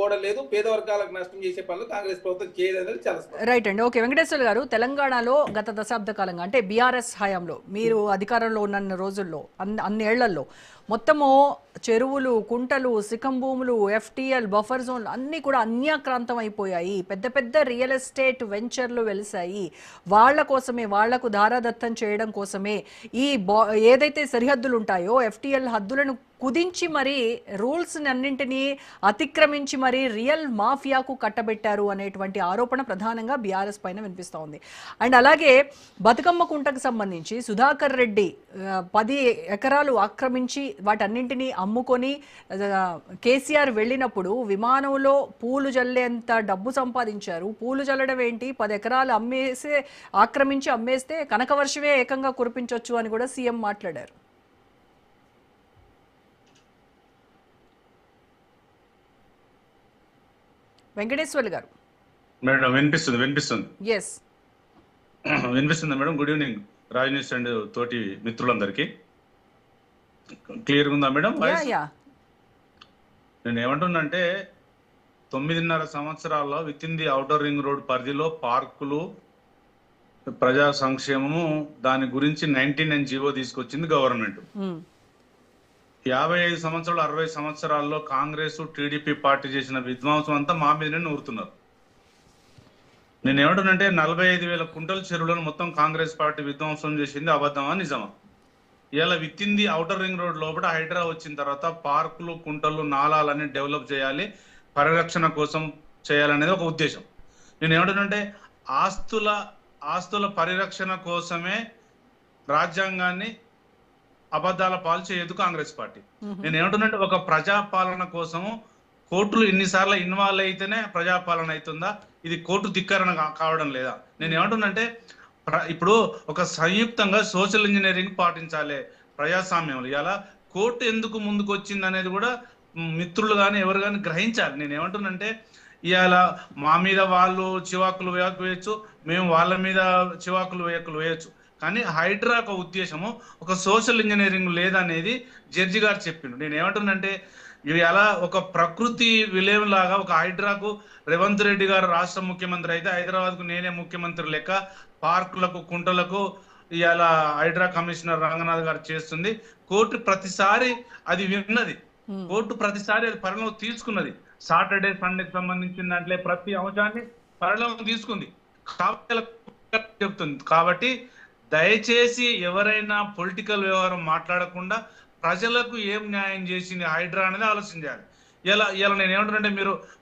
ఓడలేదు, పేద వర్గాలకు నష్టం చేసే పనులు కాంగ్రెస్ ప్రభుత్వం చేయలేదని చాలా స్పష్టం. రైట్ అండి. ఓకే, వెంకటేశ్వర గారు, తెలంగాణలో గత దశాబ్ద కాలంగా అంటే బీఆర్ఎస్ హయాంలో మీరు అధికారంలో ఉన్న రోజుల్లో అన్నేళ్లలో మొత్తము చెరువులు, కుంటలు, సికం భూములు, ఎఫ్టీఎల్, బఫర్ జోన్లు అన్నీ కూడా అన్యాక్రాంతం అయిపోయాయి. పెద్ద పెద్ద రియల్ ఎస్టేట్ వెంచర్లు వెలిసాయి. వాళ్ళ కోసమే, వాళ్లకు దారాదత్తం చేయడం కోసమే ఈ ఏదైతే సరిహద్దులు ఉంటాయో ఎఫ్టీఎల్ హద్దులను కుదించి మరి రూల్స్ అన్నింటినీ అతిక్రమించి మరి రియల్ మాఫియాకు కట్టబెట్టారు అనేటువంటి ఆరోపణ ప్రధానంగా బీఆర్ఎస్ పైన వినిపిస్తూ ఉంది. అండ్ అలాగే బతుకమ్మ కుంటకు సంబంధించి సుధాకర్ రెడ్డి 10 ఎకరాలు ఆక్రమించి వాటన్నింటినీ అమ్ముకొని కేసీఆర్ వెళ్ళినప్పుడు విమానంలో పూలు జల్లేంత డబ్బు సంపాదించారు. పూలు జల్లడం ఏంటి, 10 ఎకరాలు ఆక్రమించి అమ్మేస్తే కనకవర్షమే ఏకంగా కురిపించవచ్చు అని కూడా సీఎం మాట్లాడారు. వెంకటేశ్వర్లు గారు మేడం వినిపిస్తుంది ఎస్ వినిపిస్తుంది madam. Good evening Raj news and తోటి మిత్రులందరికీ. క్లియర్గా ఉందా మేడం వాయిస్? నేను ఏమంటున్నంటే 9.5 సంవత్సరాల్లో with in the outer ring road పరిధిలో పార్కులు, ప్రజా సంక్షేమము, దాని గురించి 99 జీవో తీసుకొచ్చింది గవర్నమెంట్. 55 సంవత్సరాలు 60 సంవత్సరాల్లో కాంగ్రెస్ టీడీపీ పార్టీ చేసిన విధ్వంసం అంతా మా మీదనే నూరుతున్నారు. నేను ఏమంటున్నంటే 45,000 కుంటల చెరువులను మొత్తం కాంగ్రెస్ పార్టీ విధ్వంసం చేసింది అబద్ధమా నిజమా? ఇలా with in the outer ring road లోపల హైడ్రా వచ్చిన తర్వాత పార్కులు, కుంటలు, నాలాలన్నీ డెవలప్ చేయాలి, పరిరక్షణ కోసం చేయాలనేది ఒక ఉద్దేశం. నేను ఏమంటున్నంటే ఆస్తుల పరిరక్షణ కోసమే రాజ్యాంగాన్ని అబద్ధాల పాలు చేయదు కాంగ్రెస్ పార్టీ. నేను ఏమంటున్నంటే ఒక ప్రజాపాలన కోసము కోర్టులు ఎన్నిసార్లు ఇన్వాల్వ్ అయితేనే ప్రజాపాలన అవుతుందా? ఇది కోర్టు ధిక్కరణ కావడం లేదా? నేను ఏమంటున్నంటే ఇప్పుడు ఒక సంయుక్తంగా సోషల్ ఇంజనీరింగ్ పాటించాలి ప్రజాస్వామ్యంలో. ఇలా కోర్టు ఎందుకు ముందుకు వచ్చింది అనేది కూడా మిత్రులు కానీ ఎవరు కానీ గ్రహించాలి. నేను ఏమంటున్నంటే ఇవాళ మా మీద వాళ్ళు చివాకులు వేయచ్చు, మేము వాళ్ళ మీద చివాకులు వేయచ్చు. కానీ హైడ్రా ఒక ఉద్దేశము, ఒక సోషల్ ఇంజనీరింగ్ లేదనేది జడ్జి గారు చెప్పిండు. నేను ఏమంటున్నంటే ఇవి అలా ఒక ప్రకృతి విలేయం లాగా ఒక హైడ్రాకు రేవంత్ రెడ్డి గారు రాష్ట్ర ముఖ్యమంత్రి అయితే హైదరాబాద్కు నేనే ముఖ్యమంత్రి లెక్క పార్కులకు, కుంటలకు ఇవాళ హైడ్రా కమిషనర్ రంగనాథ్ గారు చేస్తుంది. కోర్టు ప్రతిసారి అది విన్నది, కోర్టు ప్రతిసారి అది పరిణామం తీసుకున్నది. సాటర్డే సండేకి సంబంధించిన దాంట్లో ప్రతి అంశాన్ని పరిణామం తీసుకుంది చెప్తుంది. కాబట్టి దయచేసి ఎవరైనా పొలిటికల్ వ్యవహారం మాట్లాడకుండా ప్రజలకు ఏం న్యాయం చేసింది హైడ్రా అనేది ఆలోచించాలి. ఇలా నేను ఏమంటానంటే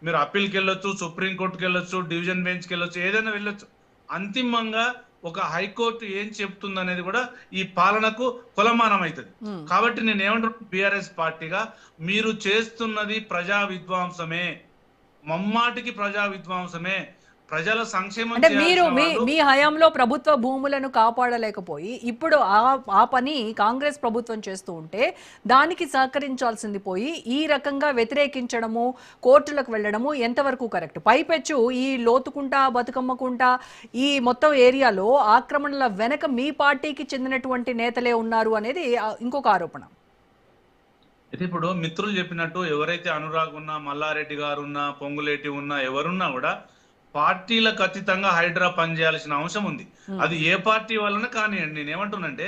మీరు అప్పీల్కి వెళ్ళొచ్చు, సుప్రీంకోర్టుకి వెళ్ళొచ్చు, డివిజన్ బెంచ్కి వెళ్ళొచ్చు, ఏదైనా వెళ్ళొచ్చు. అంతిమంగా ఒక హైకోర్టు ఏం చెప్తుంది అనేది కూడా ఈ పాలనకు కొలమానం అవుతుంది. కాబట్టి నేను ఏమంటున్నా, బీఆర్ఎస్ పార్టీగా మీరు చేస్తున్నది ప్రజా విధ్వంసమే, మమ్మాటికి ప్రజా విధ్వంసమే. ప్రజల సంక్షేమం అంటే మీరు మీ హయాంలో ప్రభుత్వ భూములను కాపాడలేకపోయి ఇప్పుడు ఆ పని కాంగ్రెస్ ప్రభుత్వం చేస్తూ ఉంటే దానికి సహకరించాల్సింది పోయి ఈ రకంగా వ్యతిరేకించడము, కోర్టులకు వెళ్ళడము ఎంతవరకు కరెక్ట్? పైపెచ్చు ఈ లోతుకుంట, బతుకమ్మకుంట, ఈ మొత్తం ఏరియాలో ఆక్రమణల వెనక మీ పార్టీకి చెందినటువంటి నేతలే ఉన్నారు అనేది ఇంకొక ఆరోపణ. అయితే ఇప్పుడు మిత్రులు చెప్పినట్టు ఎవరైతే అనురాగ్ ఉన్నా, మల్లారెడ్డి గారు ఉన్నా, పొంగులేటి ఉన్నా, ఎవరున్నా కూడా పార్టీలకు అతీతంగా హైడ్రా పనిచేయాల్సిన అవసరం ఉంది. అది ఏ పార్టీ వలన కానివ్వండి. నేను ఏమంటున్నంటే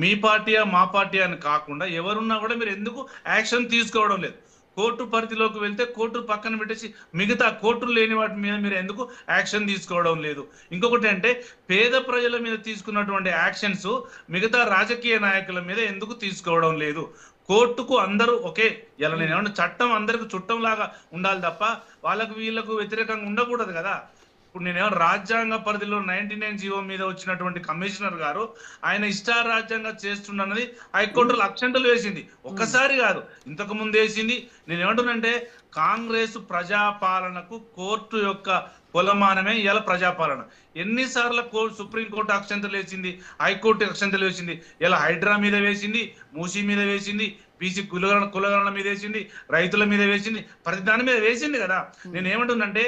మీ పార్టీయా మా పార్టీ అని కాకుండా ఎవరున్నా కూడా మీరు ఎందుకు యాక్షన్ తీసుకోవడం లేదు? కోర్టు పరిధిలోకి వెళ్తే కోర్టు పక్కన పెట్టేసి మిగతా కోర్టులు లేని వాటి మీద మీరు ఎందుకు యాక్షన్ తీసుకోవడం లేదు? ఇంకొకటి అంటే పేద ప్రజల మీద తీసుకున్నటువంటి యాక్షన్స్ మిగతా రాజకీయ నాయకుల మీద ఎందుకు తీసుకోవడం లేదు? కోర్టుకు అందరూ ఒకే. ఇలా నేను ఏమన్నా చట్టం అందరికి చుట్టం లాగా ఉండాలి తప్ప వాళ్ళకు వీళ్ళకు వ్యతిరేకంగా ఉండకూడదు కదా. ఇప్పుడు నేనేమో రాజ్యాంగ పరిధిలో 99 జీవో మీద వచ్చినటువంటి కమిషనర్ గారు ఆయన ఇష్టారాజ్యంగా చేస్తుండన్నది హైకోర్టులో అక్షంతలు వేసింది. ఒక్కసారి కాదు, ఇంతకు ముందు వేసింది. నేనేమంటున్నంటే కాంగ్రెస్ ప్రజాపాలనకు కోర్టు యొక్క కొలమానమే ఇలా ప్రజాపాలన. ఎన్నిసార్లు సుప్రీంకోర్టు అక్షంతలు వేసింది, హైకోర్టు అక్షంతలు వేసింది. ఇలా హైడ్రా మీద వేసింది, మూసీ మీద వేసింది, బీసీ కులగణన మీద వేసింది, రైతుల మీద వేసింది, ప్రతి దాని మీద వేసింది కదా. నేను ఏమంటున్నంటే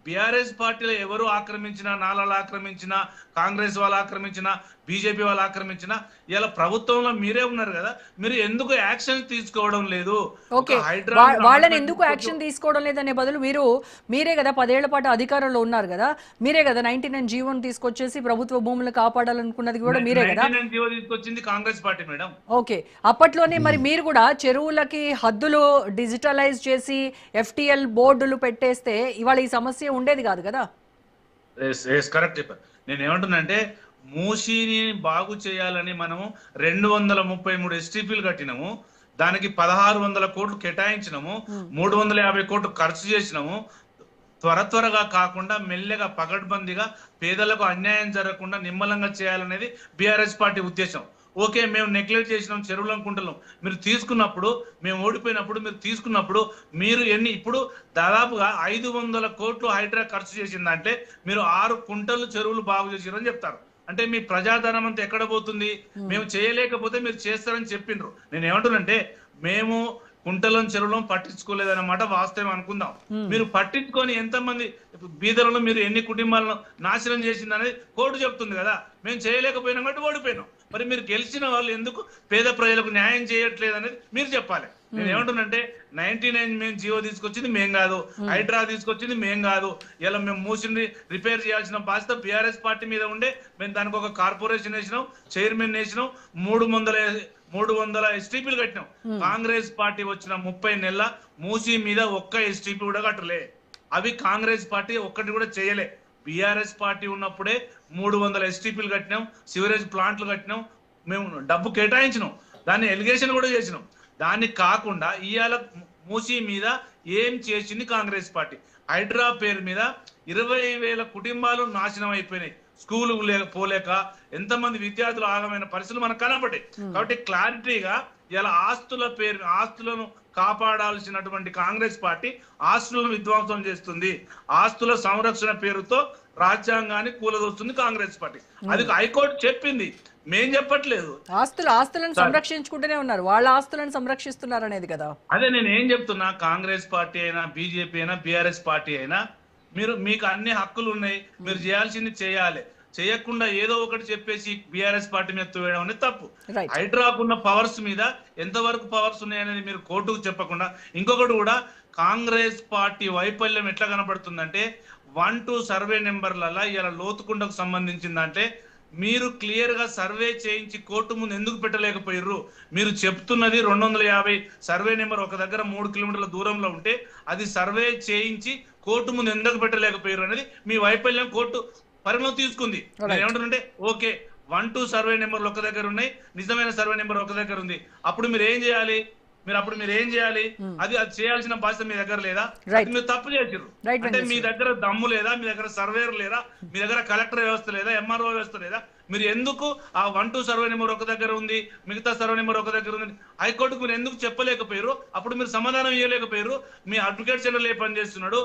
బీఆర్ఎస్ పార్టీలో ఎవరు ఆక్రమించినా, నాలాలు ఆక్రమించినా, కాంగ్రెస్ వాళ్ళు ఆక్రమించినా, బీజేపీ వాళ్ళు ఆక్రమించినా ఇలా ప్రభుత్వంలో మీరే ఉన్నారు కదా, మీరు ఎందుకు యాక్షన్ తీసుకోవడం లేదు? ఓకే, వాళ్ళని ఎందుకు యాక్షన్ తీసుకోవడం లేదనే బదులు మీరే కదా 10 ఏళ్ల పాటు అధికారంలో ఉన్నారు కదా, మీరే కదా 99 జీవోని తీసుకొచ్చేసి ప్రభుత్వ భూములను కాపాడాలనుకున్నది కూడా మీరే కదా. జీవో తీసుకొచ్చింది కాంగ్రెస్ పార్టీ మేడం. ఓకే, అప్పట్లోనే మరి మీరు కూడా చెరువులకి హద్దులు డిజిటలైజ్ చేసి FTL బోర్డులు పెట్టేస్తే ఇవాళ ఈ సమస్య ఉండేది కాదు కదా. కరెక్ట్ చెప్పారు. నేను ఏమంటున్నానంటే మూసీని బాగు చేయాలని మనము 233 STPలు కట్టినాము, దానికి 1600 కోట్లు కేటాయించినాము, 350 కోట్లు ఖర్చు చేసినాము. త్వరగా కాకుండా మెల్లగా పగడ్బందీగా పేదలకు అన్యాయం జరగకుండా నిమ్మలంగా చేయాలనేది బీఆర్ఎస్ పార్టీ ఉద్దేశం. ఓకే, మేము నెగ్లెక్ట్ చేసినాం, చెరువులం కుంటలం మీరు తీసుకున్నప్పుడు, మేము ఓడిపోయినప్పుడు మీరు తీసుకున్నప్పుడు మీరు ఇప్పుడు దాదాపుగా 500 కోట్లు హైడ్రా ఖర్చు చేసిందంటే మీరు 6 కుంటలు చెరువులు బాగు చేసిరని చెప్తారు. అంటే మీ ప్రజాధనం అంతా ఎక్కడ పోతుంది? మేము చేయలేకపోతే మీరు చేస్తారని చెప్పిండ్రు. నేను ఏమంటున్నంటే మేము కుంటలం చెరువులం పట్టించుకోలేదన్నమాట వాస్తవం అనుకుందాం. మీరు పట్టించుకొని ఎంతమంది బీదలను మీరు ఎన్ని కుటుంబాలను నాశనం చేసింది అనేది కోర్టు చెప్తుంది కదా. మేము చేయలేకపోయినాం కాబట్టి ఓడిపోయినాం. మరి మీరు గెలిచిన వాళ్ళు ఎందుకు పేద ప్రజలకు న్యాయం చేయట్లేదు అనేది మీరు చెప్పాలి. నేను ఏమంటున్నంటే 99 మేము జీవో తీసుకొచ్చింది మేం కాదు, హైడ్రా తీసుకొచ్చింది మేం కాదు. ఇలా మేము మూసిని రిపేర్ చేయాల్సిన బాధ్యత బీఆర్ఎస్ పార్టీ మీద ఉండే మేము దానికి ఒక కార్పొరేషన్ వేసినాం, చైర్మన్ వేసినాం, 300 STPలు కట్టినాం. కాంగ్రెస్ పార్టీ వచ్చిన 30 నెలల మూసి మీద ఒక్క STP కూడా కట్టలే. అవి కాంగ్రెస్ పార్టీ ఒక్కటి కూడా చేయలే. బీఆర్ఎస్ పార్టీ ఉన్నప్పుడే 300 STPలు కట్టినాం, సివరేజ్ ప్లాంట్లు కట్టినాం, మేము డబ్బు కేటాయించినాం, దాన్ని ఎలిగేషన్ కూడా చేసినాం. దాన్ని కాకుండా ఇవాళ మూసి మీద ఏం చేసింది కాంగ్రెస్ పార్టీ? హైడ్రా పేరు మీద 20,000 కుటుంబాలు నాశనం అయిపోయినాయి. స్కూలు పోలేక ఎంతమంది విద్యార్థులు ఆగమైన పరిస్థితులు మనకు కనపడ్డాయి. కాబట్టి క్లారిటీగా ఇలా ఆస్తులను కాపాడాల్సినటువంటి కాంగ్రెస్ పార్టీ ఆస్తులను విధ్వంసం చేస్తుంది. ఆస్తుల సంరక్షణ పేరుతో రాజ్యాంగాన్ని కూలదోస్తుంది కాంగ్రెస్ పార్టీ. అది హైకోర్టు చెప్పింది, మేం చెప్పట్లేదు. ఆస్తులను సంరక్షించుకుంటూనే ఉన్నారు, వాళ్ళ ఆస్తులను సంరక్షిస్తున్నారు అనేది కదా. అదే నేను ఏం చెప్తున్నా, కాంగ్రెస్ పార్టీ అయినా బీజేపీ అయినా బీఆర్ఎస్ పార్టీ అయినా మీకు అన్ని హక్కులు ఉన్నాయి, మీరు చేయాల్సింది చేయాలి. చేయకుండా ఏదో ఒకటి చెప్పేసి బీఆర్ఎస్ పార్టీ మీద తోయడం అనేది తప్పు. హైడ్రాకున్న పవర్స్ మీద ఎంతవరకు పవర్స్ ఉన్నాయనేది మీరు కోర్టుకు చెప్పకుండా, ఇంకొకటి కూడా కాంగ్రెస్ పార్టీ వైఫల్యం ఎట్లా కనబడుతుందంటే 1-2 సర్వే నెంబర్లలో ఇలా లోతుకుండకు సంబంధించిందంటే మీరు క్లియర్ గా సర్వే చేయించి కోర్టు ముందు ఎందుకు పెట్టలేకపోయారు? మీరు చెప్తున్నది 250 సర్వే నెంబర్ ఒక దగ్గర 3 కిలోమీటర్ల దూరంలో ఉంటే అది సర్వే చేయించి కోర్టు ముందు ఎందుకు పెట్టలేకపోయారు అనేది మీ వైఫల్యం కోర్టు పరిగణలోకి తీసుకుంది. నేను ఏమంటానంటే ఓకే, 1-2 సర్వే నెంబర్లు ఒక దగ్గర ఉన్నాయి, నిజమైన సర్వే నెంబర్ ఒక దగ్గర ఉంది. అప్పుడు మీరు ఏం చేయాలి? అది చేయాల్సిన బాధ్యత మీ దగ్గర లేదా? మీరు తప్పు చేసిర్రు. అంటే మీ దగ్గర దమ్ము లేదా? మీ దగ్గర సర్వేర్ లేదా? మీ దగ్గర కలెక్టర్ వ్యవస్థ లేదా? MRO వ్యవస్థ లేదా? మీరు ఎందుకు ఆ 1-2 సర్వే నెంబర్ ఒక దగ్గర ఉంది, మిగతా సర్వే నెంబర్ ఒక దగ్గర ఉంది హైకోర్టుకు మీరు ఎందుకు చెప్పలేకపోయారు? అప్పుడు మీరు సమాధానం ఇవ్వలేకపోయారు. మీ అడ్వకేట్ జనరల్ ఏ పని చేస్తున్నాడు?